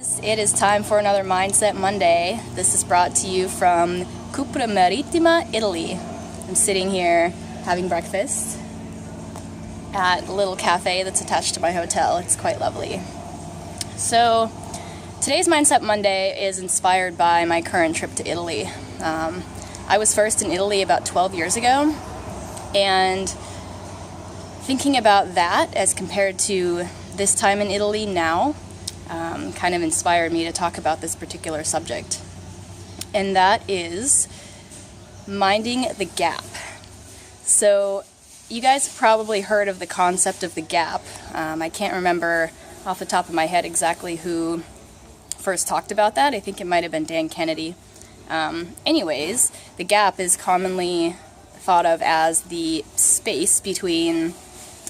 guys, it is time for another Mindset Monday. This is brought to you from Cupra Marittima, Italy. I'm sitting here having breakfast at a little cafe that's attached to my hotel. It's quite lovely. So today's Mindset Monday is inspired by my current trip to Italy. I was first in Italy about 12 years ago, and thinking about that as compared to this time in Italy now kind of inspired me to talk about this particular subject. And that is minding the gap. So you guys have probably heard of the concept of the gap. I can't remember off the top of my head exactly who first talked about that. I think it might have been Dan Kennedy. Anyways, the gap is commonly thought of as the space between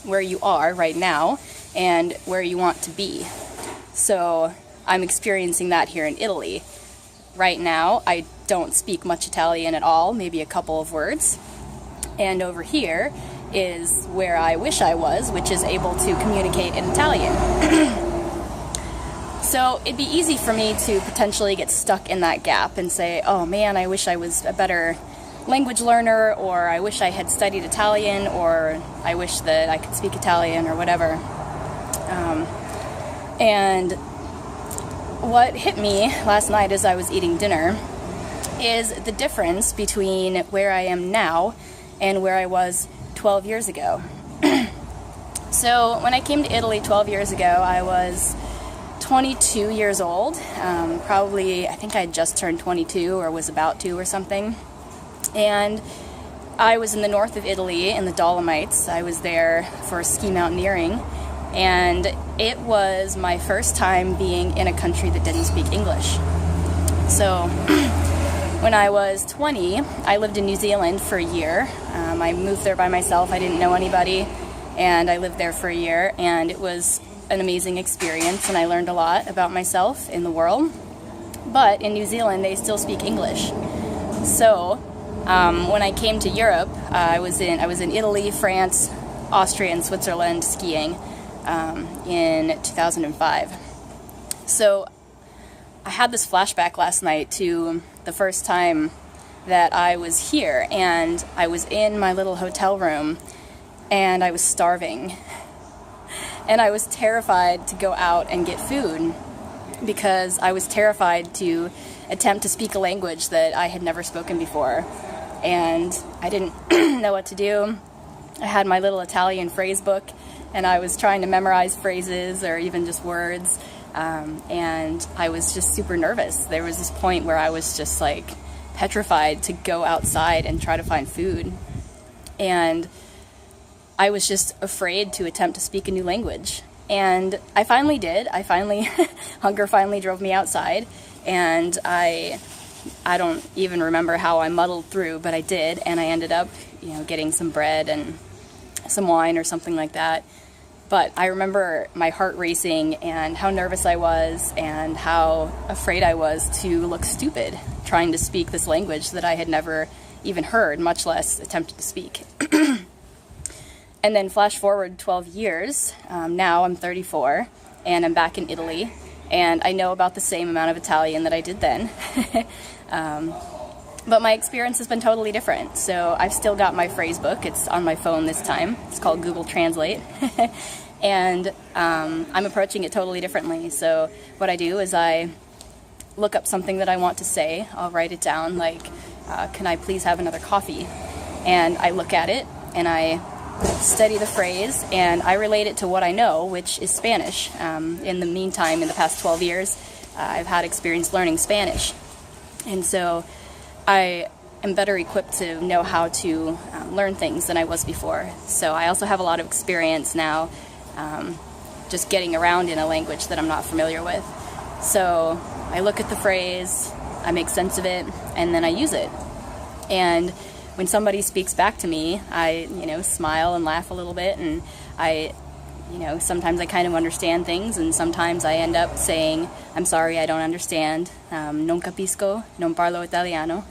where you are right now and where you want to be. So I'm experiencing that here in Italy. Right now, I don't speak much Italian at all, maybe a couple of words. And over here is where I wish I was, which is able to communicate in Italian. So it'd be easy for me to potentially get stuck in that gap and say, oh man, I wish I was a better language learner, or I wish I had studied Italian, or I wish that I could speak Italian, or whatever. And what hit me last night as I was eating dinner is the difference between where I am now and where I was 12 years ago. So when I came to Italy 12 years ago, I was 22 years old. Probably, I think I had just turned 22 or was about to or something. And I was in the north of Italy in the Dolomites. I was there for ski mountaineering, and it was my first time being in a country that didn't speak English. So when I was 20, I lived in New Zealand for a year. I moved there by myself. I didn't know anybody, and I lived there for a year, and it was an amazing experience, and I learned a lot about myself in the world. But in New Zealand, they still speak English. So when I came to Europe, I was in Italy, France, Austria, and Switzerland skiing in 2005. So I had this flashback last night to the first time that I was here, and I was in my little hotel room, and I was starving. And I was terrified to go out and get food because I was terrified to attempt to speak a language that I had never spoken before. And I didn't know what to do. I had my little Italian phrase book, and I was trying to memorize phrases or even just words. And I was just super nervous. There was this point where I was just like petrified to go outside and try to find food. And I was just afraid to attempt to speak a new language. And I finally did. Hunger finally drove me outside, and I don't even remember how I muddled through, but I did, and I ended up, getting some bread and some wine or something like that. But I remember my heart racing and how nervous I was and how afraid I was to look stupid trying to speak this language that I had never even heard, much less attempted to speak. And then flash forward 12 years, now I'm 34, and I'm back in Italy, and I know about the same amount of Italian that I did then. But my experience has been totally different. So I've still got my phrase book. It's on my phone this time. It's called Google Translate. And I'm approaching it totally differently. So what I do is I look up something that I want to say. I'll write it down, like, can I please have another coffee? And I look at it, and I study the phrase, and I relate it to what I know, which is Spanish. In the meantime, in the past 12 years, I've had experience learning Spanish. And so I am better equipped to know how to learn things than I was before. So I also have a lot of experience now just getting around in a language that I'm not familiar with. So I look at the phrase, I make sense of it, and then I use it. And when somebody speaks back to me, I, smile and laugh a little bit, and sometimes I kind of understand things, and sometimes I end up saying, I'm sorry, I don't understand. Non capisco, non parlo italiano.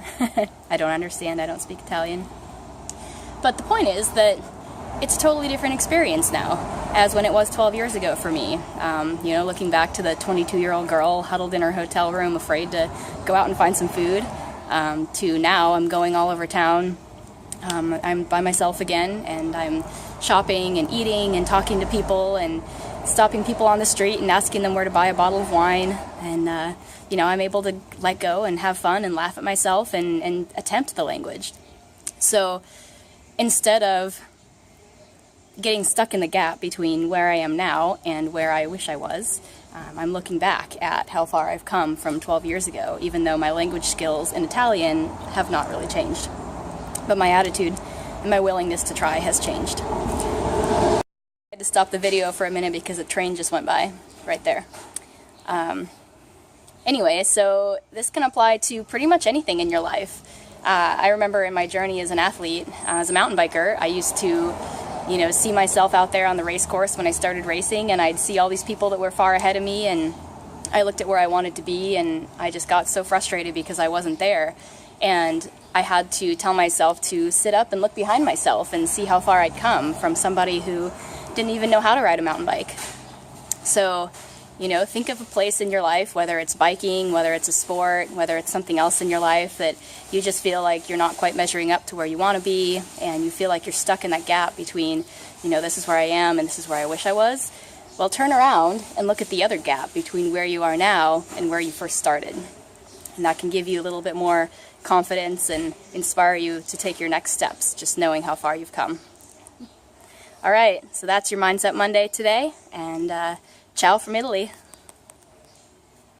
I don't understand, I don't speak Italian. But the point is that it's a totally different experience now, as when it was 12 years ago for me. You know, looking back to the 22-year-old girl huddled in her hotel room, afraid to go out and find some food, to now I'm going all over town. I'm by myself again, and I'm shopping and eating and talking to people and stopping people on the street and asking them where to buy a bottle of wine. And, you know, I'm able to let go and have fun and laugh at myself and attempt the language. So instead of getting stuck in the gap between where I am now and where I wish I was, I'm looking back at how far I've come from 12 years ago, even though my language skills in Italian have not really changed. But my attitude and my willingness to try has changed. I had to stop the video for a minute because a train just went by right there. Anyway, so this can apply to pretty much anything in your life. I remember in my journey as an athlete, as a mountain biker, I used to, you know, see myself out there on the race course when I started racing, and I'd see all these people that were far ahead of me, and I looked at where I wanted to be, and I just got so frustrated because I wasn't there. And I had to tell myself to sit up and look behind myself and see how far I'd come from somebody who didn't even know how to ride a mountain bike. So, you know, think of a place in your life, whether it's biking, whether it's a sport, whether it's something else in your life that you just feel like you're not quite measuring up to where you want to be, and you feel like you're stuck in that gap between, you know, this is where I am and this is where I wish I was. Well, turn around and look at the other gap between where you are now and where you first started. And that can give you a little bit more confidence and inspire you to take your next steps, just knowing how far you've come. All right, so that's your Mindset Monday today, and ciao from Italy.